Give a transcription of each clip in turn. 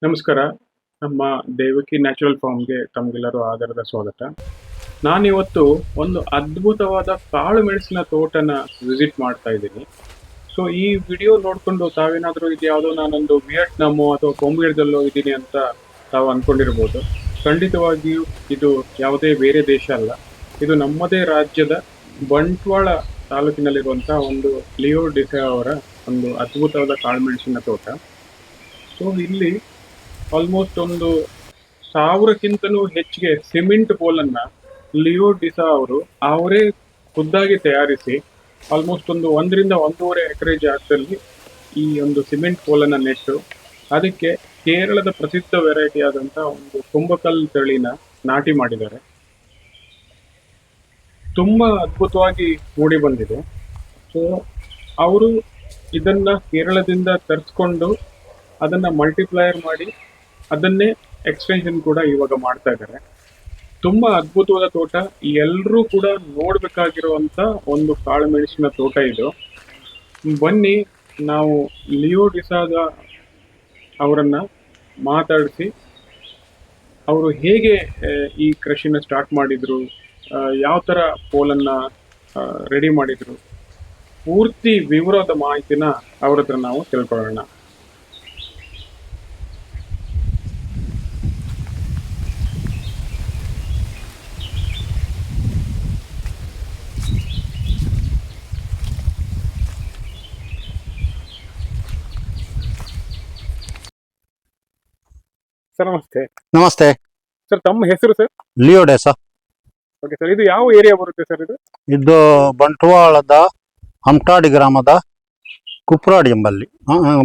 ನಮಸ್ಕಾರ. ನಮ್ಮ ದೇವಕಿ ನ್ಯಾಚುರಲ್ ಫಾರ್ಮ್‌ಗೆ ತಮಗೆಲ್ಲರೂ ಆದರದ ಸ್ವಾಗತ. ನಾನಿವತ್ತು ಒಂದು ಅದ್ಭುತವಾದ ಕಾಳು ಮೆಣಸಿನ ತೋಟನ ವಿಸಿಟ್ ಮಾಡ್ತಾ ಇದ್ದೀನಿ. ಸೊ ಈ ವಿಡಿಯೋ ನೋಡ್ಕೊಂಡು ತಾವೇನಾದ್ರೂ ಇದು ಯಾವುದೋ ನಾನೊಂದು ವಿಯೆಟ್ನಾಮೋ ಅಥವಾ ಕೊಂಬಿಯರ್ದಲ್ಲೋ ಇದ್ದೀನಿ ಅಂತ ತಾವು ಅನ್ಕೊಂಡಿರ್ಬೋದು. ಖಂಡಿತವಾಗಿಯೂ ಇದು ಯಾವುದೇ ಬೇರೆ ದೇಶ ಅಲ್ಲ. ಇದು ನಮ್ಮದೇ ರಾಜ್ಯದ ಬಂಟ್ವಾಳ ತಾಲೂಕಿನಲ್ಲಿರುವಂತಹ ಒಂದು ಲಿಯೋ ಡಿಸಾ ಅವರ ಒಂದು ಅದ್ಭುತವಾದ ಕಾಳುಮೆಣಸಿನ ತೋಟ. ಸೊ ಇಲ್ಲಿ ಆಲ್ಮೋಸ್ಟ್ ಒಂದು 1000ಕ್ಕಿಂತಲೂ ಹೆಚ್ಚಿಗೆ ಸಿಮೆಂಟ್ ಪೋಲನ್ನ ಲಿಯೋ ಡಿಸಾ ಅವರು ಅವರೇ ಖುದ್ದಾಗಿ ತಯಾರಿಸಿ ಆಲ್ಮೋಸ್ಟ್ ಒಂದು 1 ರಿಂದ 1.5 ಎಕರೆ ಜಾಗದಲ್ಲಿ ಈ ಒಂದು ಸಿಮೆಂಟ್ ಪೋಲನ್ನ ನೆಟ್ಟು ಅದಕ್ಕೆ ಕೇರಳದ ಪ್ರಸಿದ್ಧ ವೆರೈಟಿ ಆದಂತಹ ಒಂದು ಕುಂಬಕಲ್ ತಳಿನ ನಾಟಿ ಮಾಡಿದ್ದಾರೆ. ತುಂಬಾ ಅದ್ಭುತವಾಗಿ ಮೂಡಿ ಬಂದಿದೆ. ಸೊ ಅವರು ಇದನ್ನ ಕೇರಳದಿಂದ ತರಿಸ್ಕೊಂಡು ಅದನ್ನ ಮಲ್ಟಿಪ್ಲೈಯರ್ ಮಾಡಿ ಅದನ್ನೇ ಎಕ್ಸ್ಟೆನ್ಷನ್ ಕೂಡ ಇವಾಗ ಮಾಡ್ತಾ ಇದ್ದಾರೆ. ತುಂಬಾ ಅದ್ಭುತವಾದ ತೋಟ, ಎಲ್ಲರೂ ಕೂಡ ನೋಡ್ಬೇಕಾಗಿರುವಂತ ಒಂದು ಕಾಳು ಮೆಣಸಿನ ತೋಟ ಇದು. ಬನ್ನಿ ನಾವು ಲಿಯೋ ಡಿಸಾದ ಅವರನ್ನ ಮಾತಾಡಿಸಿ ಅವರು ಹೇಗೆ ಈ ಕೃಷಿನ ಸ್ಟಾರ್ಟ್ ಮಾಡಿದ್ರು, ಯಾವ ತರ ಪೋಲನ್ನ ರೆಡಿ ಮಾಡಿದ್ರು, ಪೂರ್ತಿ ವಿವರದ ಮಾಹಿತಿನ ಅವ್ರ ಹತ್ರ ನಾವು ತಿಳ್ಕೊಳ್ಳೋಣ. ಸರ್ ನಮಸ್ತೆ. ನಮಸ್ತೆ. ಸರ್ ತಮ್ಮ ಹೆಸರು ಸರ್? ಲಿಯೋ ಡಿಸಾ. ಓಕೆ ಸರ್, ಇದು ಯಾವ ಏರಿಯಾ ಬರುತ್ತೆ ಸರ್? ಇದು ಬಂಟ್ವಾಳದ ಹಂಟಾಡಿ ಗ್ರಾಮದ ಕುಪ್ರಾಡಿ ಎಂಬಲ್ಲಿ.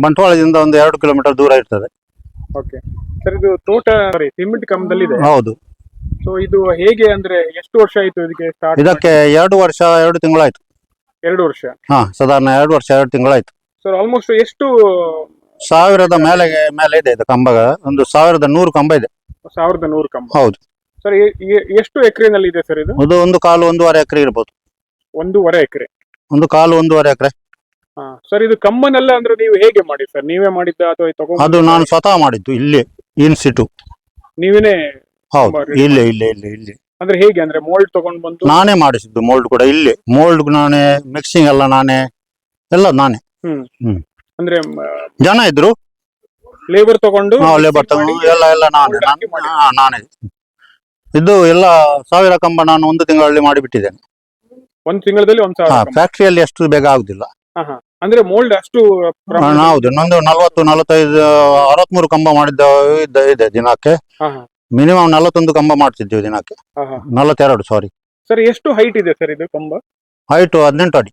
ಬಂಟ್ವಾಳದಿಂದ ಒಂದು 2 ಕಿಲೋಮೀಟರ್ ದೂರ ಇರ್ತದೆ. ಓಕೆ ಸರ್, ಇದು ತೋಟ ಸಿಮೆಂಟ್ ಕಮ್ಮದಲ್ಲಿ ಇದೆ. ಹೌದು. ಸೊ ಇದು ಹೇಗೆ ಅಂದ್ರೆ ಎಷ್ಟು ವರ್ಷ ಆಯ್ತು ಇದಕ್ಕೆ ಸ್ಟಾರ್ಟ್? ಇದಕ್ಕೆ 2 ವರ್ಷ 2 ತಿಂಗಳಾಯ್ತು. 2 ವರ್ಷ? ಸಾಧಾರಣ 2 ವರ್ಷ 2 ತಿಂಗಳಾಯ್ತು. ಸರ್ ಆಲ್ಮೋಸ್ಟ್ ಎಷ್ಟು? 1000 ಮೇಲೆ ಇದೆ ಇದು ಕಂಬ. ಒಂದು 1100 ಕಂಬ ಇದೆ. 1100 ಕಂಬ? ಹೌದು. ಸರ್ ಎಷ್ಟು ಎಕರೆನಲ್ಲಿ ಇದೆ ಸರ್ ಇದು? ಅದು 1.5-1.5 ಎಕರೆ ಇರ್ಬೋದು. 1.5 ಎಕರೆ? 1.5-1.5 ಎಕರೆ. ಸರ್ ಇದು ಕಮ್ಮನೆಲ್ಲ ಅಂದ್ರೆ ನೀವು ಹೇಗೆ ಮಾಡಿ ಸರ್? ನೀವೇ ಮಾಡಿದ್ದ ಅಥವಾ ಅದು ನಾನು ಸ್ವತಃ ಮಾಡಿದ್ದು ಇಲ್ಲಿ ಇನ್ ಸಿಟು. ನೀವೇನೇ? ಹೌದು, ಇಲ್ಲಿ ಅಂದ್ರೆ ಹೇಗೆ ಅಂದ್ರೆ ಮೋಲ್ಡ್ ತಗೊಂಡ್ ಬಂದು? ನಾನೇ ಮಾಡಿಸಿದ್ದು ಮೋಲ್ಡ್ ಕೂಡ ಇಲ್ಲಿ. ಮೋಲ್ಡ್ ನಾನೇ, ಮಿಕ್ಸಿಂಗ್ ಎಲ್ಲ ನಾನೇ, ಎಲ್ಲ ನಾನೇ. ಅಂದ್ರೆ ಜನ ಇದ್ರು, ಲೇಬರ್ ತಗೊಂಡು? ಲೇಬರ್ ತಗೊಂಡು ಎಲ್ಲ ನಾನೇ. ಇದು ಎಲ್ಲ 1000 ಕಂಬ ನಾನು 1 ತಿಂಗಳಲ್ಲಿ ಮಾಡಿಬಿಟ್ಟಿದ್ದೇನೆ. 1 ತಿಂಗಳಲ್ಲಿ 1000? ಫ್ಯಾಕ್ಟರಿಯಲ್ಲಿ ಅಷ್ಟು ಬೇಗ ಆಗುದಿಲ್ಲ. ಅಂದ್ರೆ ಮೋಲ್ಡ್ ಅಷ್ಟು? ಹೌದು, ನಂದು 40, 45, 63 ಕಂಬ ಮಾಡಿದ್ದ ಇದೆ ದಿನಕ್ಕೆ. ಮಿನಿಮಮ್ 41 ಕಂಬ ಮಾಡ್ತಿದ್ದೇವೆ ದಿನಕ್ಕೆ. 42, ಸಾರಿ. ಸರ್ ಎಷ್ಟು ಹೈಟ್ ಇದೆ ಸರ್ ಇದು ಕಂಬ? ಹೈಟ್ 18 ಅಡಿ.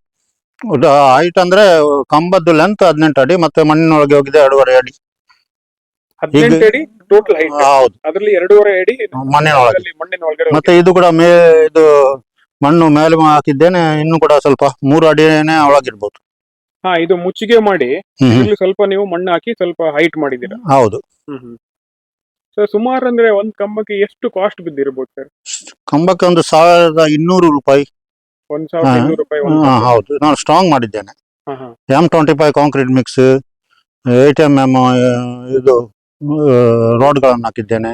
ಹೈಟ್ ಅಂದ್ರೆ ಕಂಬದ್ದು ಲೆಂತ್ 18 ಅಡಿ, ಮತ್ತೆ ಮಣ್ಣಿನೊಳಗೆ ಹೋಗಿದೆ 2.5 ಅಡಿ. 18 ಅಡಿ ಟೋಟಲ್ ಹೈಟ್? ಹೌದು. ಅದರಲ್ಲಿ 2.5 ಅಡಿ ಮಣ್ಣಿನೊಳಗೆ. ಮತ್ತೆ ಇದು ಕೂಡ ಇದು ಮಣ್ಣು ಮೇಲೆ ಹಾಕಿದ್ದೇನೆ. ಇನ್ನು ಕೂಡ ಸ್ವಲ್ಪ 3 ಅಡಿನೇ ಒಳಗಿರ್ಬೋದು. ಇದು ಮುಚ್ಚಿಗೆ ಮಾಡಿ ಸ್ವಲ್ಪ ನೀವು ಮಣ್ಣು ಹಾಕಿ ಸ್ವಲ್ಪ ಹೈಟ್ ಮಾಡಿದ್ದೀರಾ? ಹೌದು. ಸರ್ ಸುಮಾರು ಅಂದ್ರೆ ಒಂದ್ ಕಂಬಕ್ಕೆ ಎಷ್ಟು ಕಾಸ್ಟ್ ಬಿದ್ದಿರ್ಬೋದು ಸರ್? ಕಂಬಕ್ಕೆ ಒಂದು 1200 ರೂಪಾಯಿ. 1200 ರೂಪಾಯಿ? ಹೌದು, ನಾನು ಸ್ಟ್ರಾಂಗ್ ಮಾಡಿದ್ದೇನೆ. M25 ಕಾಂಕ್ರೀಟ್ ಮಿಕ್ಸ್, 8mm ಇದು ರೋಡ್ ಗಳನ್ನು ಹಾಕಿದ್ದೇನೆ.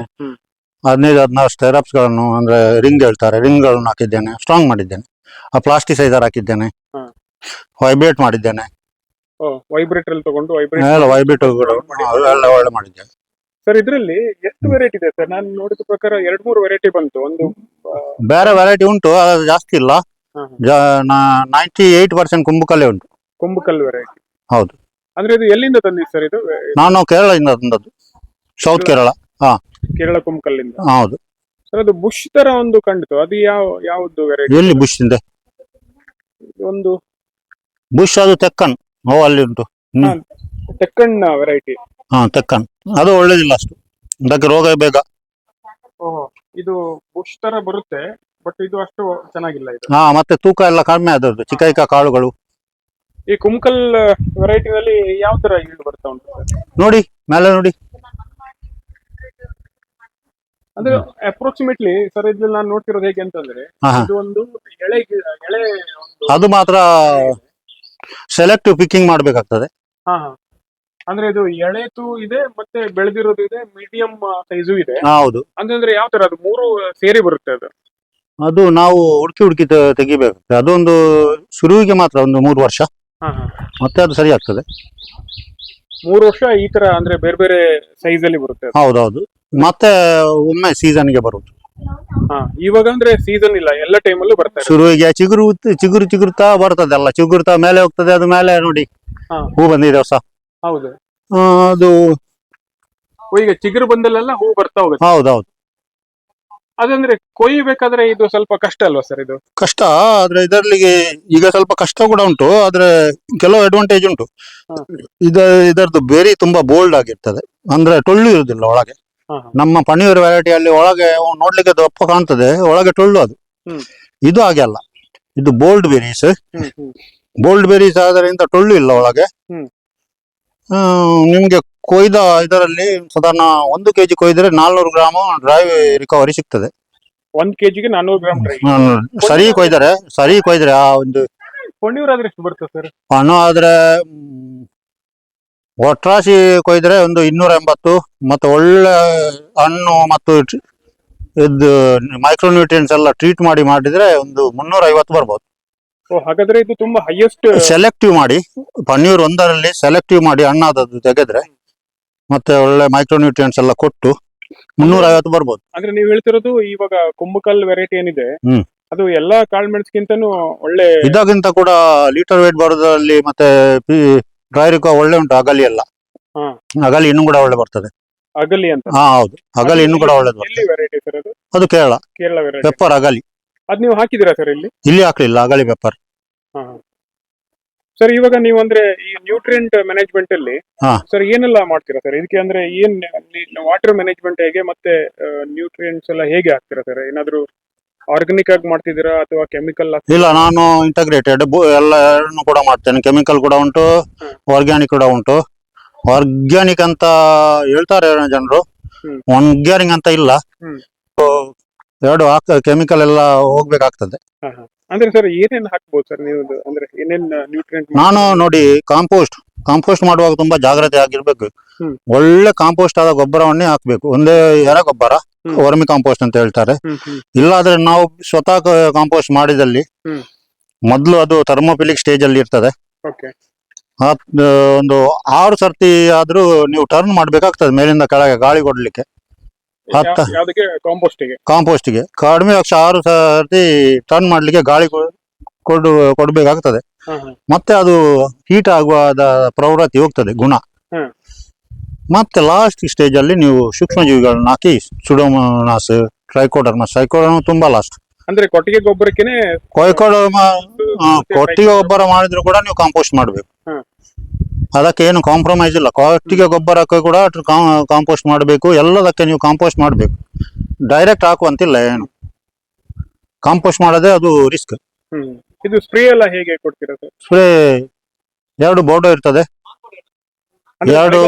15-16 ಸ್ಟೆರಪ್ಸ್ ಗಳನ್ನು, ಅಂದ್ರೆ ರಿಂಗ್ ಹೇಳ್ತಾರೆ, ರಿಂಗ್ ಗಳನ್ನು ಹಾಕಿದ್ದೇನೆ. ಸ್ಟ್ರಾಂಗ್ ಮಾಡಿದ್ದೇನೆ. ಪ್ಲಾಸ್ಟಿಸೈಸರ್ ಹಾಕಿದ್ದೇನೆ. ವೈಬ್ರೇಟ್ ಮಾಡಿದ್ದೇನೆ. ವೈಬ್ರೇಟರ್ ಅಲ್ಲಿ ತಗೊಂಡು ವೈಬ್ರೇಟ್ ಎಲ್ಲ ಒಳ್ಳೆ ಮಾಡಿದ್ದೇನೆ. ಸರ್ ಇದ್ರಲ್ಲಿ ಎಷ್ಟು ವೆರೈಟಿ ಇದೆ ಸರ್? ನಾನು ನೋಡಿದ ಪ್ರಕಾರ 2-3 ವೆರೈಟಿ ಬಂತು. ಒಂದು ಬೇರೆ ವೆರೈಟಿ ಉಂಟು, ಅದು ಜಾಸ್ತಿ ಇಲ್ಲ. 98% ಕುಂಬಕಲ್ಲೇ ಉಂಟು. ಕುಂಬಕಲ್ ವೆರೈಟಿ? ಹೌದು. ಅಂದ್ರೆ ಇದು ಎಲ್ಲಿಂದ ತಂದಿದ್ದು ಸರ್ ಇದು? ನಾನು ಕೇರಳದಿಂದ ತಂದದ್ದು, ಸೌತ್ ಕೇರಳ. ಕೇರಳ ಕುಂಬಕಲ್ಲಿಂದ? ಹೌದು. ಸರ್ ಅದು ಬುಷ್ ತರ ಒಂದು ಕಂಡಿತು, ಅದು ಯಾವ್ದು ವೆರೈಟಿ? ಎಲ್ಲಿ ಬುಷ್ ಇದೆ? ಒಂದು ಬುಷ್ ಅದು ತೆಕ್ಕನ್. ಅಲ್ಲಿ ಉಂಟು ತೆಕ್ಕನ್ ವೆರೈಟಿ? ತೆಕ್ಕನ್ ಅದು ಒಳ್ಳೇದಿಲ್ಲ ಅಷ್ಟು, ಅದಕ್ಕೆ ರೋಗ ಬೇಗ. ಇದು ಬುಷ್ ತರ ಬರುತ್ತೆ, ಬಟ್ ಇದು ಅಷ್ಟು ಚೆನ್ನಾಗಿಲ್ಲ ಇದು. ಮತ್ತೆ ತೂಕ ಎಲ್ಲ ಕಡಿಮೆ ಆದದ್ದು, ಚಿಕ್ಕ ಚಿಕ್ಕ ಕಾಳುಗಳು. ಈ ಕುಂಕಲ್ ವೆರೈಟಿನಲ್ಲಿ ಯಾವ ತರ ಈಲ್ಡ್ ಬರ್ತಾ ಉಂಟು ನೋಡಿ, ಮೇಲೆ ನೋಡಿ. ಅಂದ್ರೆ ಅಪ್ರಾಕ್ಸಿಮೇಟ್ಲಿ ಸರ್ ಇದ್ರಲ್ಲಿ ನಾನು ನೋಡ್ತಿರೋದು ಹೇಗೆ ಅಂತಂದ್ರೆ, ಇದು ಒಂದು ಎಳೆ ಅದು ಮಾತ್ರ ಸೆಲೆಕ್ಟಿವ್ ಪಿಕ್ಕಿಂಗ್ ಮಾಡ್ಬೇಕಾಗ್ತದೆ. ಅಂದ್ರೆ ಇದು ಎಳೆತು ಇದೆ ಮತ್ತೆ ಬೆಳೆದಿರೋದು ಇದೆ, ಮೀಡಿಯಂ ಸೈಜು ಇದೆ. ಹೌದು. ಅಂದ್ರೆ ಯಾವ ತರ ಅದು ಮೂರು ಸೇರಿ ಬರುತ್ತೆ ಅದು? ಅದು ನಾವು ಹುಡುಕಿ ಹುಡುಕಿ ತೆಗಿಬೇಕು. ಅದೊಂದು ಶುರುವಿಗೆ ಮಾತ್ರ ಒಂದು 3 ವರ್ಷ, ಹಾ ಹಾ. ಮತ್ತೆ ಅದು ಸರಿ ಆಗ್ತದೆ. 3 ವರ್ಷ ಈ ತರ ಅಂದ್ರೆ ಬೇರೆ ಬೇರೆ ಸೈಜ್ ಅಲ್ಲಿ ಬರುತ್ತೆ ಅದು. ಹೌದೌದು. ಮತ್ತೆ ಒಮ್ಮೆ ಸೀಸನ್ಗೆ ಬರುದು. ಹಾ, ಇವಾಗ ಅಂದ್ರೆ ಸೀಸನ್ ಇಲ್ಲ, ಎಲ್ಲ ಟೈಮಲ್ಲೂ ಬರ್ತಾ ಇದೆ. ಶುರುವಿಗೆ ಚಿಗುರುತ್ತಾ ಬರ್ತದೆ, ಎಲ್ಲ ಚಿಗುರುತ್ತಾ ಮೇಲೆ ಹೋಗ್ತದೆ. ಅದು ಮೇಲೆ ನೋಡಿ ಹಾ, ಹೂ ಬಂದಿದೆ ಹೊಸ. ಹೌದು. ಅದು ಓ, ಈಗ ಚಿಗುರು ಬಂದಲ್ಲೆಲ್ಲ ಹೂ ಬರ್ತಾ ಹೋಗುತ್ತೆ. ಹೌದೌದು. ಅದಂದ್ರೆ ಕೊಯ್ಯಬೇಕಾದ್ರೆ ಇದು ಸ್ವಲ್ಪ ಕಷ್ಟ ಅಲ್ವಾ ಸರ್ ಇದು? ಕಷ್ಟ, ಆದ್ರೆ ಇದರಲ್ಲಿ ಈಗ ಸ್ವಲ್ಪ ಕಷ್ಟ ಕೂಡ ಉಂಟು, ಆದ್ರೆ ಕೆಲವು ಅಡ್ವಾಂಟೇಜ್ ಉಂಟು. ಹಾ. ಇದರದ್ದು ಬೇರೆ ತುಂಬಾ ಬೋಲ್ಡ್ ಆಗಿರ್ತದೆ, ಅಂದ್ರೆ ಟೊಳ್ಳು ಇರುದಿಲ್ಲ ಒಳಗೆ. ಹಾ, ಹಾ. ನಮ್ಮ ಪನೀರ್ ವೆರೈಟಿಯಲ್ಲಿ ಒಳಗೆ ನೋಡ್ಲಿಕ್ಕೆ ದಪ್ಪ ಕಾಣ್ತದೆ, ಒಳಗೆ ಟೊಳ್ಳು ಅದು. ಹ್ಮ್. ಇದು ಹಾಗೆ ಅಲ್ಲ, ಇದು ಬೋಲ್ಡ್ ಬೆರೀಸ್. ಹ್ಮ್, ಹ್ಮ್. ಬೋಲ್ಡ್ ಬೆರೀಸ್ ಆದ್ರಿಂದ ಟೊಳ್ಳು ಇಲ್ಲ ಒಳಗೆ. ಹ್ಮ್. ನಿಮ್ಗೆ ಕೊಯ್ದ ಇದರಲ್ಲಿ ಸಾಧಾರಣ 1 kg ಕೊಯ್ದರೆ 400 ಗ್ರಾಮ್ ಡ್ರೈ ರಿಕವರಿ ಸಿಗ್ತದೆ. 1 kgಗೆ 400 ಗ್ರಾಮ್ ಡ್ರೈ. ಸರಿ ಕೊಯ್ದರೆ ಆ ಒಂದು ಪೊನ್ನೂರ್ ಆದ್ರೆ ಎಷ್ಟು ಬರುತ್ತೆ ಸರ್? ಹಣ್ಣು ಆದ್ರೆ ಒಟ್ರಾಸಿ ಕೊಯ್ದರೆ ಒಂದು 280, ಮತ್ತೆ ಒಳ್ಳೆ ಹಣ್ಣು ಮತ್ತು ಇದು ಮೈಕ್ರೋನ್ಯೂಟ್ರಿಯೆಂಟ್ಸ್ ಎಲ್ಲ ಟ್ರೀಟ್ ಮಾಡಿದ್ರೆ ಒಂದು 350 ಬರ್ಬೋದು. ಓ, ಹಾಗಾದ್ರೆ ಇದು ತುಂಬಾ ಹೈಯೆಸ್ಟ್. ಸೆಲೆಕ್ಟಿವ್ ಮಾಡಿ ಪನ್ನೀರ್ ಒಂದರಲ್ಲಿ ಸೆಲೆಕ್ಟಿವ್ ಮಾಡಿ ಹಣ್ಣಾದದ್ದು ತೆಗೆದ್ರೆ ಮತ್ತೆ ಒಳ್ಳೆ ಮೈಕ್ರೋನ್ಯೂಟ್ರಿಯೆಂಟ್ಸ್ ಎಲ್ಲ ಕೊಟ್ಟು 350 ಬರ್ಬೋದು. ಅಂದ್ರೆ ನೀವು ಹೇಳ್ತಿರೋದು ಇವಾಗ ಕುಂಬಕಲ್ ವೆರೈಟಿ ಏನಿದೆ, ಹ್ಮ್. ಅದು ಎಲ್ಲಾ ಕಾಳ್ಮೆಣಸ್ಗಿಂತನೂ ಒಳ್ಳೆ. ಇದಕ್ಕಿಂತ ಕೂಡ ಲೀಟರ್ ವೇಟ್ ಬರೋದ್ರಲ್ಲಿ ಮತ್ತೆ ಡ್ರೈ ರಿಕೋ ಒಳ್ಳೆ ಉಂಟು. ಅಗಲಿ ಎಲ್ಲ, ಹಾ. ಅಗಲಿ ಇನ್ನೂ ಕೂಡ ಒಳ್ಳೆ ಬರ್ತದೆ. ಅಗಲಿ ಅಂತ? ಹಾ, ಹೌದು. ಅಗಲಿ ಇನ್ನೂ ಕೂಡ ಒಳ್ಳೇದು ಎಲ್ಲಿ ಬರ್ತದೆ. ವೆರೈಟಿ ಸರ್ ಅದು? ಅದು ಕೇರಳ ವೆರೈಟಿ. ಪೆಪ್ಪರ್ ಅಗಲಿ. ಅದ್ ನೀವು ಹಾಕಿದಿರಾ ಸರ್ ಇಲ್ಲಿ? ಇಲ್ಲಿ ಹಾಕ್ಲಿಲ್ಲ, ಅಗಲಿ ಪೆಪ್ಪರ್. ಸರ್ ಇವಾಗ ನೀವು ಅಂದ್ರೆ ಈ ನ್ಯೂಟ್ರಿಯೆಂಟ್ ಮ್ಯಾನೇಜ್ಮೆಂಟ್ ಅಲ್ಲಿ ಹಾ. ಸರ್ ಏನೆಲ್ಲ ಮಾಡ್ತೀರಾ ಸರ್ ಇದಕ್ಕೆ? ಅಂದ್ರೆ ಏನ್ ವಾಟರ್ ಮ್ಯಾನೇಜ್ಮೆಂಟ್ ಹೇಗೆ, ಮತ್ತೆ ನ್ಯೂಟ್ರಿಯೆಂಟ್ಸ್ ಎಲ್ಲ ಹೇಗೆ ಹಾಕ್ತೀರಾ ಸರ್? ಏನಾದ್ರು ಆರ್ಗಾನಿಕ್ ಆಗಿ ಮಾಡ್ತಿದ್ದೀರಾ ಅಥವಾ ಕೆಮಿಕಲ್? ಇಲ್ಲ, ನಾನು ಇಂಟಗ್ರೇಟೆಡ್ ಎಲ್ಲ ಎರಡನ್ನು ಕೂಡ ಮಾಡ್ತೇನೆ. ಕೆಮಿಕಲ್ ಕೂಡ ಉಂಟು, ಆರ್ಗ್ಯಾನಿಕ್ ಕೂಡ ಉಂಟು. ಆರ್ಗ್ಯಾನಿಕ್ ಅಂತ ಹೇಳ್ತಾರೆ ಜನರು, ಹ್ಮ್. ಆರ್ಗ್ಯಾನಿಕ್ ಅಂತ ಇಲ್ಲ. ಹ್ಮ್. ಎರಡು ಕೆಮಿಕಲ್ ಎಲ್ಲ ಹೋಗ್ಬೇಕಾಗ್ತದೆ. ಅಂದ್ರೆ ಸರ್ ಏನೇನ್ ಹಾಕ್ಬೋದು ಸರ್ ನೀವು? ಅಂದ್ರೆ ಏನೇನ್ ನ್ಯೂಟ್ರಿಯೆಂಟ್? ನಾನು ನೋಡಿ, ಕಾಂಪೋಸ್ಟ್ ಮಾಡುವಾಗ ತುಂಬಾ ಜಾಗ್ರತೆ ಆಗಿರ್ಬೇಕು. ಹ್ಮ್. ಒಳ್ಳೆ ಕಾಂಪೋಸ್ಟ್ ಆದ ಗೊಬ್ಬರವನ್ನೇ ಹಾಕ್ಬೇಕು. ಒಂದೇ ಎರೆ ಗೊಬ್ಬರ, ಹ್ಮ್. ವರ್ಮಿ ಕಾಂಪೋಸ್ಟ್ ಅಂತ ಹೇಳ್ತಾರೆ. ಹ್ಮ್, ಹ್ಮ್. ಇಲ್ಲಾದ್ರೆ ನಾವು ಸ್ವತಃ ಕಾಂಪೋಸ್ಟ್ ಮಾಡಿದಲ್ಲಿ ಹ್ಮ್. ಮೊದಲು ಅದು ಥರ್ಮೋಫಿಲಿಕ್ ಸ್ಟೇಜ್ ಅಲ್ಲಿ ಇರ್ತದೆ. ಓಕೆ. ಒಂದು 6 ಸರ್ತಿ ಆದ್ರೂ ನೀವು ಟರ್ನ್ ಮಾಡ್ಬೇಕಾಗ್ತದೆ ಮೇಲಿಂದ ಕೆಳಗೆ ಗಾಳಿ ಕೊಡ್ಲಿಕ್ಕೆ. ಯಾವ್ದಕ್ಕೆ? ಕಾಂಪೋಸ್ಟ್ಗೆ ಕಡಿಮೆ ಪಕ್ಷ 6 ಸರ್ತಿ ಟರ್ನ್ ಮಾಡ್ಲಿಕ್ಕೆ ಗಾಳಿ ಕೊಡ್ಬೇಕಾಗ್ತದೆ. ಮತ್ತೆ ಅದು ಹೀಟ್ ಆಗುವ ಪ್ರವೃತ್ತಿ ಹೋಗ್ತದೆ, ಗುಣ. ಮತ್ತೆ ಲಾಸ್ಟ್ ಸ್ಟೇಜ್ ಅಲ್ಲಿ ನೀವು ಸೂಕ್ಷ್ಮ ಜೀವಿಗಳನ್ನ ಹಾಕಿ, ಸುಡೋಮೋನಾಸ್, ಟ್ರೈಕೋಡರ್ಮಸ್ ತುಂಬಾ ಲಾಸ್ಟ್. ಅಂದ್ರೆ ಕೊಟ್ಟಿಗೆ ಗೊಬ್ಬರಕ್ಕೆ ಕೊಟ್ಟಿಗೆ ಗೊಬ್ಬರ ಮಾಡಿದ್ರು ಕೂಡ ನೀವು ಕಾಂಪೋಸ್ಟ್ ಮಾಡ್ಬೇಕು. ಅದಕ್ಕೆ ಏನು ಕಾಂಪ್ರಮೈಸ್ ಇಲ್ಲ. ಕೊಟ್ಟಿಗೆ ಗೊಬ್ಬರಕ್ಕೆ ಕೂಡ ಕಾಂಪೋಸ್ಟ್ ಮಾಡಬೇಕು. ಎಲ್ಲದಕ್ಕೆ ನೀವು ಕಾಂಪೋಸ್ಟ್ ಮಾಡಬೇಕು. ಡೈರೆಕ್ಟ್ ಹಾಕುವಂತಿಲ್ಲ. ಏನು ಕಾಂಪೋಸ್ಟ್ ಮಾಡದೆ ಅದು ರಿಸ್ಕ್. ಇದು ಸ್ಪ್ರೇ ಎಲ್ಲ ಹೇಗೆ ಕೊಡ್ತೀರಾ ಸರ್? ಸ್ಪ್ರೇ 2 ಬೋರ್ಡ್ ಇರ್ತದೆ. 2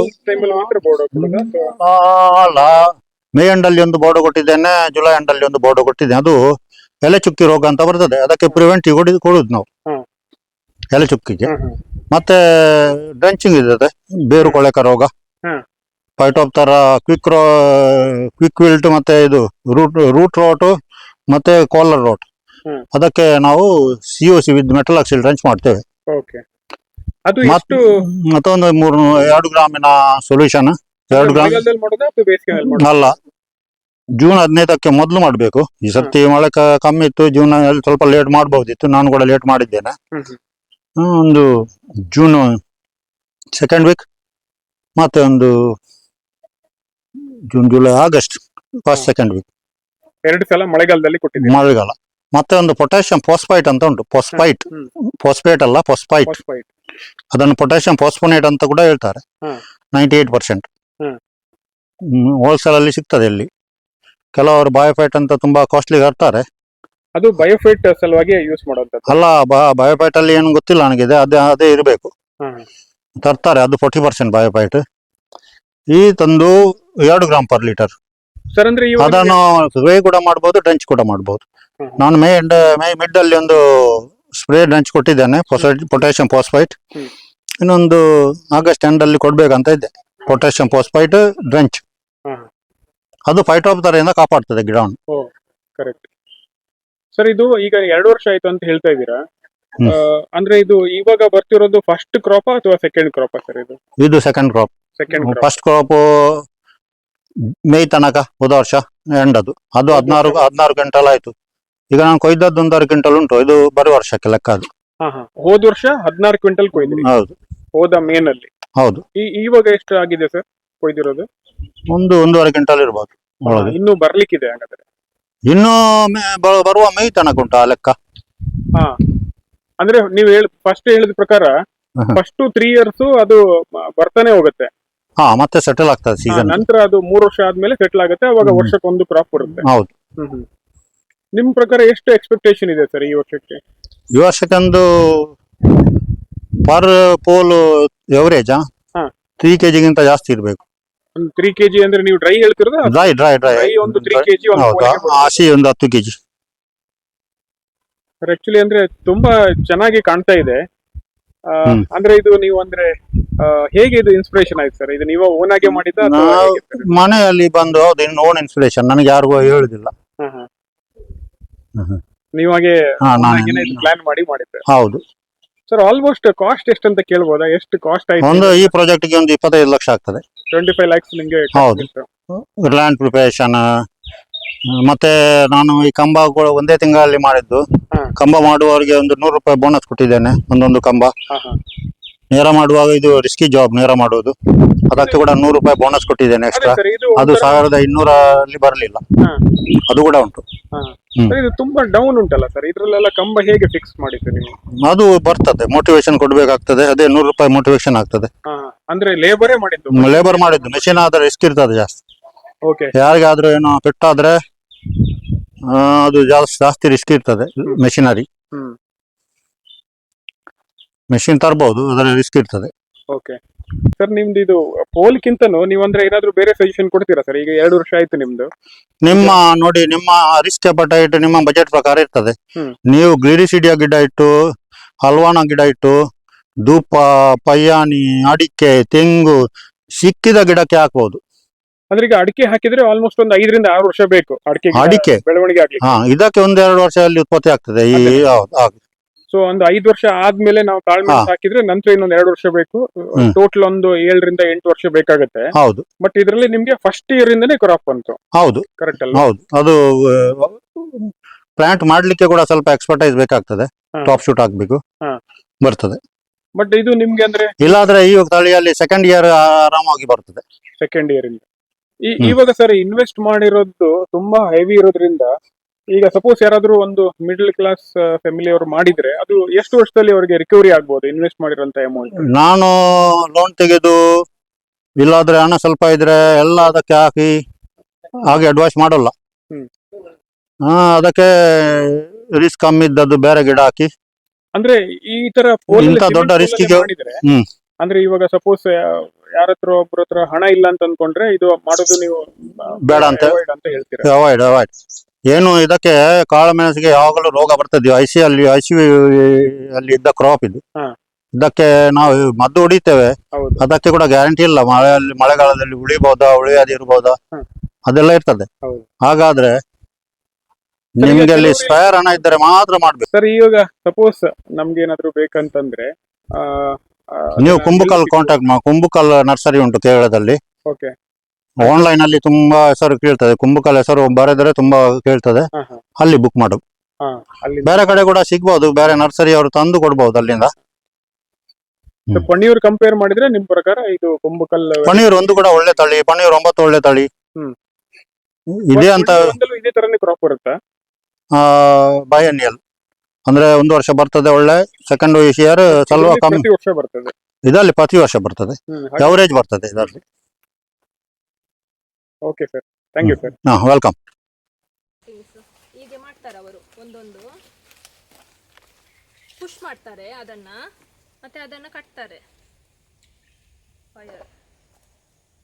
ಅಲ್ಲ, ಮೇ ಎಂಡಲ್ಲಿ ಒಂದು ಬೋರ್ಡ್ ಕೊಟ್ಟಿದ್ದೇನೆ, ಜುಲೈ ಎಂಡಲ್ಲಿ ಒಂದು ಬೋರ್ಡ್ ಕೊಟ್ಟಿದ್ದೇನೆ. ಅದು ಎಲೆ ಚುಕ್ಕಿ ರೋಗ ಅಂತ ಬರ್ತದೆ, ಅದಕ್ಕೆ ಪ್ರಿವೆಂಟಿವ್ ಕೊಡುದು ನಾವು ಎಲೆ ಚುಕ್ಕಿಗೆ. ಮತ್ತೆ ಡ್ರೆಂಚಿಂಗ್ ಇರ್ತದೆ, ಬೇರು ಕೊಳೆಕ ರೋಗ, ಫೈಟೋಪ್ತರ, ಕ್ವಿಕ್ ವಿಲ್ಟ್, ಮತ್ತೆ ಇದು ರೂಟ್ ರೋಟ್, ಮತ್ತೆ ಕಾಲರ್ ರೋಟ್. ಅದಕ್ಕೆ ನಾವು COC ವಿತ್ ಮೆಟಲಾಕ್ಸಿಲ್ ಡ್ರೆಂಚ್ ಮಾಡ್ತೇವೆ. ಮತ್ತೊಂದು 2 ಗ್ರಾಮಿನ ಸೊಲ್ಯೂಷನ್. 2 ಗ್ರಾಮ್ ಅಲ್ಲ, ಜೂನ್ 15ಕ್ಕೆ ಮೊದಲು ಮಾಡಬೇಕು. ಈ ಸರ್ತಿ ಮಳೆ ಕಮ್ಮಿ ಇತ್ತು, ಜೂನ್ ಅಲ್ಲಿ ಸ್ವಲ್ಪ ಲೇಟ್ ಮಾಡಬಹುದಿತ್ತು. ನಾನು ಕೂಡ ಲೇಟ್ ಮಾಡಿದ್ದೇನೆ. ಒಂದು ಜೂನ್ 2nd ವೀಕ್, ಮತ್ತೆ ಒಂದು June, July, August 2nd weak. 2 ಸಲ ಮಳೆಗಾಲದಲ್ಲಿ ಕೊಟ್ಟಿದ್ದೀವಿ. ಮಳೆಗಾಲ. ಮತ್ತೆ ಒಂದು ಪೊಟ್ಯಾಷಿಯಂ ಫಾಸ್ಫೈಟ್ ಅಂತ ಉಂಟು. ಫಾಸ್ಫೇಟ್ ಅಲ್ಲ, ಫಾಸ್ಫೈಟ್. ಅದನ್ನು ಪೊಟ್ಯಾಷಿಯಂ ಫಾಸ್ಫೋನೇಟ್ ಅಂತ ಕೂಡ ಹೇಳ್ತಾರೆ. 98%. ಹೋಲ್ಸೇಲ್ ಅಲ್ಲಿ ಸಿಗ್ತದೆ. ಇಲ್ಲಿ ಕೆಲವರು ಬಯೋಫೈಟ್ ಅಂತ ತುಂಬಾ ಕಾಸ್ಟ್ಲಿ ತರ್ತಾರೆ. ಅದು ಬಯೋಫೈಟ್ ಸಲುವಾಗಿ ಯೂಸ್ ಮಾಡೋದು ಅಲ್ಲ, ಬಯೋಫೈಟ್ ಅಲ್ಲಿ ಏನು ಗೊತ್ತಿಲ್ಲ ನನಗೆ. ಅದೇ ಇರಬೇಕು. ತರ್ತಾರೆ, ಅದು 40% ಬಯೋಫೈಟ್. ಈ ತಂದು 2 ಗ್ರಾಮ್ ಪರ್ ಲೀಟರ್. ಅದನ್ನು ಸ್ಪ್ರೇ ಕೂಡ ಮಾಡಬಹುದು, ಡ್ರೆಂಚ್ ಕೂಡ ಮಾಡಬಹುದು. ನಾನು ಮೇ ಮಿಡ್ ಅಲ್ಲಿ ಒಂದು ಸ್ಪ್ರೇ ಡ್ರೆಂಚ್ ಕೊಟ್ಟಿದ್ದೇನೆ, ಪೊಟ್ಯಾಷಿಯಂ ಫಾಸ್ಫೈಟ್. ಇನ್ನೊಂದು ಆಗಸ್ಟ್ ಎಂಡ್ ಅಲ್ಲಿ ಕೊಡ್ಬೇಕಂತ ಇದೆ. ಪೊಟ್ಯಾಷಿಯಂ ಫಾಸ್ಫೈಟ್ ಡ್ರೆಂಚ್, ಹಾ ಅದು ಫೈಟೋಪ್ತರೆಯಿಂದ ಕಾಪಾಡ್ತದೆ ಗಿಡವನ್ನು. ಓ ಕರೆಕ್ಟ್ ಸರ್. ಇದು ಈಗ 2 ವರ್ಷ ಆಯ್ತು ಅಂತ ಹೇಳ್ತಾ ಇದ್ದೀರಾ. ಹ್ಮ್. ಅಂದ್ರೆ ಇದು ಇವಾಗ ಬರ್ತಿರೋದು ಫಸ್ಟ್ ಕ್ರಾಪ್ ಅಥವಾ ಸೆಕೆಂಡ್ ಕ್ರಾಪ್ ಸರ್? ಇದು second crop. Second crop. First crop May ತನಕ ಹೋದ ವರ್ಷ ಎಂಡ್ ಅದು 16 ಕ್ವಿಂಟಲ್ ಆಯ್ತು. ಈಗ ನಾನು ಕೊಯ್ದದ್ದು 1.5 ಕ್ವಿಂಟಲ್ ಉಂಟು. ಇದು ಬರುವ ವರ್ಷಕ್ಕೆ ಲೆಕ್ಕ ಅದು. ಹೋದ ವರ್ಷ 16 ಕ್ವಿಂಟಲ್ ಕೊಯ್ದ್ರಿ? ಹೌದು ಹೋದ ಮೇನಲ್ಲಿ. ಹೌದು. ಇವಾಗ ಎಷ್ಟು ಆಗಿದೆ ಸರ್ ಕೊಯ್ದಿರೋದು? 1.5 ಕ್ವಿಂಟಲ್ ಇರ್ಬೋದು ಒಳಗೆ. ಇನ್ನೂ ಬರ್ಲಿಕ್ಕಿದೆ ಹಾಗಾದ್ರೆ? ಇನ್ನು ಬರುವ ಮೇ ತನಕ ಉಂಟು ಆ ಲೆಕ್ಕ. ಹಾ ಅಂದ್ರೆ ನೀವು ಫಸ್ಟ್ ಹೇಳಿದ ಪ್ರಕಾರ ಫಸ್ಟ್ 3 ಇಯರ್ಸ್ ಅದು ಬರ್ತಾನೆ ಹೋಗುತ್ತೆ. ಹಾ ಮತ್ತೆ ಸೆಟಲ್ ಆಗ್ತದೆ ಸೀಸನ್. ನಂತರ ಅದು 3 ವರ್ಷ ಆದ್ಮೇಲೆ ಸೆಟಲ್ ಆಗುತ್ತೆ. ಅವಾಗ ವರ್ಷಕ್ಕೊಂದು ಕ್ರಾಪ್ ಬರುತ್ತೆ. ಹೌದು. ನಿಮ್ ಪ್ರಕಾರ ಎಷ್ಟು ಎಕ್ಸ್ಪೆಕ್ಟೇಷನ್ ಇದೆ ಸರ್ ಈ ವರ್ಷಕ್ಕೆ? ಈ ವರ್ಷಕ್ಕೊಂದು ಪರ್ ಪೋಲ್ ಎವರೇಜ್ 3 kg ಜಾಸ್ತಿ ಇರಬೇಕು. 3 kg ಅಂದ್ರೆ ನೀವು ಡ್ರೈ ಹೇಳ್ತಿರೋದು? ಡ್ರೈ ಡ್ರೈ ಡ್ರೈ ಒಂದು 3 kg ಹಸಿ ಒಂದು 10 kg. ಆಕ್ಚುಲಿ ಅಂದ್ರೆ ತುಂಬಾ ಚೆನ್ನಾಗಿ ಕಾಣ್ತಾ ಇದೆ. ಅಂದ್ರೆ ಇದು ನೀವು ಅಂದ್ರೆ ಹೇಗೆ ಇದು ಇನ್ಸ್ಪಿರೇಷನ್ ಆಯ್ತು ಸರ್? ಇದು ನೀವು ಓನ್ ಆಗಿ ಮಾಡಿದ? ಮನೆಯಲ್ಲಿ ಬಂದು ಹೌದು, ಇನ್ನು ಓನ್ ಇನ್ಸ್ಪಿರೇಷನ್. ನನಗೆ ಯಾರಿಗೂ ಹೇಳುದಿಲ್ಲ. ನೀವಾಗೆ ಪ್ಲಾನ್ ಮಾಡಿ ಮಾಡಿದ್ದೆ? ಹೌದು ಸರ್. ಆಲ್ಮೋಸ್ಟ್ ಕಾಸ್ಟ್ ಎಷ್ಟು ಅಂತ ಕೇಳ್ಬೋದಾ? ಎಷ್ಟು ಕಾಸ್ಟ್ ಆಯ್ತು? ಒಂದು ಈ ಪ್ರಾಜೆಕ್ಟ್ ಗೆ ಒಂದು 25 ಲಕ್ಷ ಆಗ್ತದೆ. 25 lakhs ನಿಮಗೆ? ಹೌದು. ಲ್ಯಾಂಡ್ ಪ್ರಿಪರೇಷನ್ ಮತ್ತೆ ನಾನು ಈ ಕಂಬ ಒಂದೇ ತಿಂಗಳಲ್ಲಿ ಮಾಡಿದ್ದು. ಕಂಬ ಮಾಡುವವರಿಗೆ ಒಂದು 100 ರೂಪಾಯಿ ಬೋನಸ್ ಕೊಟ್ಟಿದ್ದೇನೆ ಒಂದೊಂದು ಕಂಬ. ನೇರ ಮಾಡುವಾಗ ಇದು ರಿಸ್ಕಿ ಜಾಬ್, ನೇರ ಮಾಡುವುದು. ಅದಕ್ಕೆ ಕೂಡ 100 ರೂಪಾಯಿ ಬೋನಸ್ ಕೊಟ್ಟಿದ್ದೇನೆ ಎಕ್ಸ್ಟ್ರಾ. ಅದು 1200 ಅಲ್ಲಿ ಬರಲಿಲ್ಲ, ಅದು ಕೂಡ ಉಂಟು. ಇದು ತುಂಬಾ ಡೌನ್ ಉಂಟಲ್ಲ ಸರ್, ಇದ್ರಲ್ಲೆಲ್ಲ ಕಂಬ ಹೇಗೆ ಫಿಕ್ಸ್ ಮಾಡಿದ್ರಿ ನೀವು? ಅದು ಬರ್ತದೆ, ಮೋಟಿವೇಶನ್ ಕೊಡ್ಬೇಕಾಗ್ತದೆ. ಅದೇ 100 ರೂಪಾಯಿ ಮೋಟಿವೇಶನ್ ಆಗ್ತದೆ. ಅಂದ್ರೆ ಲೇಬರೇ ಮಾಡಿದ್ದು? ಲೇಬರ್ ಮಾಡಿದ್ದು. ಮೆಷಿನ್ ಆದ್ರೆ ರಿಸ್ಕ್ ಇರ್ತದೆ ಜಾಸ್ತಿ. ಯಾರಿಗಾದ್ರೂ ಏನೋ ಪೆಟ್ಟಾದ್ರೆ ಅದು ಜಾಸ್ತಿ ರಿಸ್ಕ್ ಇರ್ತದೆ. ಮೆಷಿನರಿ ಮೆಷಿನ್ ತರಬಹುದು, ಅದರ ರಿಸ್ಕ್ ಇರ್ತದೆ. Okay sir. ನಿಮ್ದು ಇದು ಪೋಲ್ಕಿಂತನೂ ನೀವಂದ್ರೆ ಏನಾದ್ರು ಬೇರೆ ಸಜೆಷನ್ ಕೊಡ್ತೀರಾ ಸರ್? ಈಗ 2 ವರ್ಷ ಆಯ್ತು ನಿಮ್ದು. ನಿಮ್ಮ ನೋಡಿ, ನಿಮ್ಮ ರಿಸ್ಕ್ ಅಪಟೈಟ್ ನಿಮ್ಮ ಬಜೆಟ್ ಪ್ರಕಾರ ಇರ್ತದೆ. ನೀವು ಗ್ಲಿರಿಸಿಡಿಯಾ ಗಿಡ ಇಟ್ಟು, ಹಲ್ವಾನ ಗಿಡ ಇಟ್ಟು, ಧೂಪ, ಪಯ್ಯಾನಿ, ಅಡಿಕೆ, ತೆಂಗು ಸಿಕ್ಕಿದ ಗಿಡಕ್ಕೆ ಹಾಕಬಹುದು. ಅಂದ್ರೆ ಈಗ ಅಡಿಕೆ ಹಾಕಿದ್ರೆ ಆಲ್ಮೋಸ್ಟ್ ಒಂದು 5 ರಿಂದ 6 ವರ್ಷ ಬೇಕು ಅಡಿಕೆ ಬೆಳವಣಿಗೆ ಆಗ್ಲಿಕ್ಕೆ. ಇದಕ್ಕೆ 1-2 ವರ್ಷದಲ್ಲಿ ಉತ್ಪತ್ತಿ ಆಗ್ತದೆ. ಸೊ ಒಂದು 5 ವರ್ಷ ಆದ್ಮೇಲೆ ನಾವು ಕಾಳುಮೆಣಸು ಹಾಕಿದ್ರೆ ನಂತರ ಇನ್ನೊಂದು 2 ವರ್ಷ ಬೇಕು. ಟೋಟಲ್ ಒಂದು 7 ರಿಂದ 8 ವರ್ಷ ಬೇಕಾಗುತ್ತೆ. ಹೌದು. ಬಟ್ ಇದರಲ್ಲಿ ನಿಮ್ಗೆ ಫಸ್ಟ್ ಇಯರ್ ಇಂದನೇ ಕ್ರಾಪ್ ಬಂತು. ಹೌದು, ಕರೆಕ್ಟ್ ಅಲ್ಲ? ಹೌದು. ಅದು ಪ್ಲಾಂಟ್ ಮಾಡ್ಲಿಕ್ಕೆ ಕೂಡ ಸ್ವಲ್ಪ ಎಕ್ಸ್ಪರ್ಟೈಸ್ ಬೇಕಾಗ್ತದೆ. ಟಾಪ್ ಶೂಟ್ ಹಾಕ್ಬೇಕು, ಬರ್ತದೆ. ಬಟ್ ಇದು ನಿಮ್ಗೆ ಅಂದ್ರೆ ಇಲ್ಲಾದ್ರೆ ಈ ತಳಿಯಲ್ಲಿ ಸೆಕೆಂಡ್ ಇಯರ್ ಆರಾಮಾಗಿ ಬರ್ತದೆ. ಸೆಕೆಂಡ್ ಇಯರ್ ಇಂದ ಇವಾಗ ಸರ್ ಇನ್ವೆಸ್ಟ್ ಮಾಡಿರೋದು ತುಂಬಾ ಹೆವಿ ಇರೋದ್ರಿಂದ, ಈಗ ಸಪೋಸ್ ಯಾರಾದ್ರೂ ಒಂದು ಮಿಡಲ್ ಕ್ಲಾಸ್ ಫ್ಯಾಮಿಲಿ ಅವರು ಮಾಡಿದ್ರೆ ಅದು ಎಷ್ಟು ವರ್ಷದಲ್ಲಿ ಅವರಿಗೆ ರಿಕವರಿ ಆಗ್ಬೋದು ಇನ್ವೆಸ್ಟ್ ಮಾಡಿರೋಂತ ಅಮೌಂಟ್? ನಾನು ಲೋನ್ ತೆಗೆದು ಇಲ್ಲಾದ್ರೆ ಹಣ ಸ್ವಲ್ಪ ಇದ್ರೆ ಎಲ್ಲ ಅದಕ್ಕೆ ಹಾಕಿ ಹಾಗೆ ಅಡ್ವೈಸ್ ಮಾಡಲ್ಲ. ಅದಕ್ಕೆ ರಿಸ್ಕ್ ಕಮ್ಮಿ ಇದ್ದದ್ದು ಬೇರೆ ಗಿಡ ಹಾಕಿ. ಅಂದ್ರೆ ಈ ತರ ದೊಡ್ಡ ರಿಸ್ಕ್ ಅಂದ್ರೆ ಇವಾಗ ಸಪೋಸ್ ಯಾರತ್ರ ಒಬ್ರ ಹತ್ರ ಹಣ ಇಲ್ಲ ಅಂತ ಅನ್ಕೊಂಡ್ರೆ ಇದು ಮಾಡೋದು ನೀವು ಬೇಡ ಅಂತ ಹೇಳ್ತೀರಾ? ಅವಾಯ್ಡ್. ಏನು ಇದಕ್ಕೆ ಕಾಳುಮೆಣಸಿಗೆ ಯಾವಾಗಲೂ ರೋಗ ಬರ್ತದೆ. ಐಸಿ ಅಲ್ಲಿ ಇದ್ದ ಕ್ರಾಪ್ ಇದು. ಇದಕ್ಕೆ ನಾವು ಮದ್ದು ಹೊಡಿತೇವೆ, ಅದಕ್ಕೆ ಕೂಡ ಗ್ಯಾರಂಟಿ ಇಲ್ಲ. ಮಳೆಗಾಲದಲ್ಲಿ ಉಳಿಯದೇ ಇರ್ಬೋದಾ, ಅದೆಲ್ಲ ಇರ್ತದೆ. ಹಾಗಾದ್ರೆ ನಿಮ್ಗೆ ಅಲ್ಲಿ ಸ್ಪೇರ್ ಹಣ ಇದ್ದರೆ ಮಾತ್ರ ಮಾಡ್ಬೇಕು ಸರ್. ಈಗ ಸಪೋಸ್ ನಮ್ಗೆ ಏನಾದ್ರು ಬೇಕಂತಂದ್ರೆ ನೀವು ಕುಂಬಕಲ್ ಕಾಂಟ್ಯಾಕ್ಟ್ ಮಾಡಿ. ಕುಂಬಕಲ್ ನರ್ಸರಿ ಉಂಟು ಕೇರಳದಲ್ಲಿ. ಆನ್ಲೈನ್ ಅಲ್ಲಿ ತುಂಬಾ ಹೆಸರು ಕೇಳ್ತದೆ. ಕುಂಬಕಲ್ ಹೆಸರು ಬರೆದ್ರೆ ತುಂಬಾ ಕೇಳ್ತದೆ. ಅಲ್ಲಿ ಬುಕ್ ಮಾಡು. ಬೇರೆ ಕಡೆ ಕೂಡ ಸಿಗ್ಬಹುದು, ಬೇರೆ ನರ್ಸರಿ ಅವರು ತಂದು ಕೊಡ್ಬಹುದು ಅಲ್ಲಿಂದ. ಪನ್ನೀರ್ ಕಂಪೇರ್ ಮಾಡಿದ್ರೆ ನಿಮ್ ಪ್ರಕಾರ ಇದು ಕುಂಬಕಲ್ ಪನ್ನೀರ್ ಒಂದು ಕೂಡ ಒಳ್ಳೆ ತಳಿ. ಪನ್ನೀರ್ 9 ಒಳ್ಳೆ ತಳಿ ಇದೆ ಅಂತ. ಇದೇ ತರನೇ ಕ್ರಾಪ್ ಬರುತ್ತಾ? ಬೈಎನ್ನಿಯಲ್ ಅಂದ್ರೆ 1 ವರ್ಷ ಬರ್ತದೆ ಒಳ್ಳೆ. ಸೆಕೆಂಡ್ ಇಯರ್ ಸ್ವಲ್ಪ ಕಮ್ಮಿ ವರ್ಷ ಬರ್ತದೆ. ಇದರಲ್ಲಿ ಪ್ರತಿ ವರ್ಷ ಬರ್ತದೆ, ಎವರೇಜ್ ಬರ್ತದೆ ಇದರಲ್ಲಿ. Okay sir, thank you sir. Welcome. ಹೀಗೆ ಮಾಡ್ತಾರೆ ಅವರು, ಒಂದೊಂದು ಪುಷ್ ಮಾಡ್ತಾರೆ ಅದನ್ನ, ಮತ್ತೆ ಅದನ್ನ ಕಟ್ತಾರೆ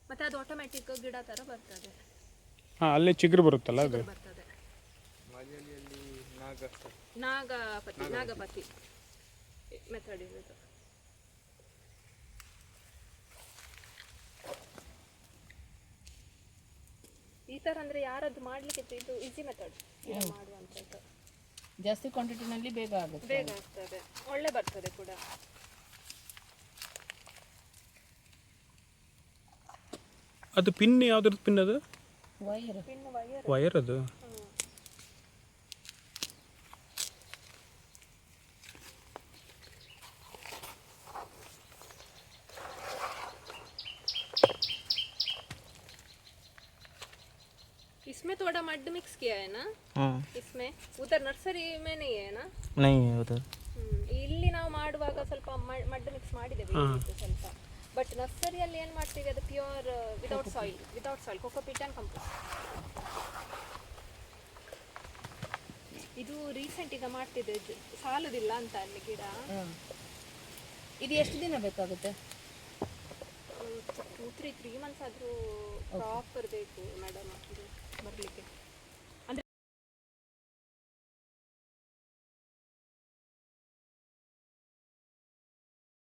ಮತ್ತೆ ಅದು ಆಟೋಮ್ಯಾಟಿಕ್ ಗಿಡ ತರ ಬರ್ತದೆ. ಅಲ್ಲಿ ಚಿಗುರು ಬರುತ್ತಲ್ಲ ಅದು ಬರ್ತದೆ. ನಾಗಪತಿ ಮೆಥಡ್ ಇದು. ತರ ಅಂದ್ರೆ ಯಾರದ್ದು ಮಾಡ್ಲಿಕ್ಕೆ ಇದು ಈಸಿ ಮೆಥಡ್ ಮಾಡುವಂಥದ್ದು. ಜಾಸ್ತಿ ಕ್ವಾಂಟಿಟಿನಲ್ಲಿ ಬೇಗ ಆಗುತ್ತೆ. ಬೇಗ ಆಗ್ತದೆ, ಒಳ್ಳೆ ಬರ್ತದೆ ಕೂಡ. ಅದು ಪಿನ್ ಯಾವ್ದ್ರದ್ದು ಪಿನ್ ಅದು? Wire pin wire. ವೈರ್ ಅದು. इसमें थोड़ा मड मिक्स किया है ना? इसमें उधर नर्सरी में नहीं है ना? नहीं है उधर. ಇಲ್ಲಿ ನಾವು ಮಾಡುವಾಗ ಸ್ವಲ್ಪ ಮಡ್ ಮಿಕ್ಸ್ ಮಾಡಿದ್ದೇವೆ ಸ್ವಲ್ಪ. ಬಟ್ ನರ್ಸರಿಯಲ್ಲಿ ಏನು ಮಾಡ್ತೀವಿ, ಅದು pure without soil cocopeat and compost. ಇದು ರೀಸೆಂಟ್ ಈಗ ಮಾಡ್ತಿದ್ದೆ, ಸಾಲುದಿಲ್ಲ ಅಂತ ಅಲ್ಲಿ ಗಿಡ. ಇದು ಎಷ್ಟು ದಿನ ಬೇಕಾಗುತ್ತೆ? 2-3 months ಆದರೂ ಕ್ರಾಪ್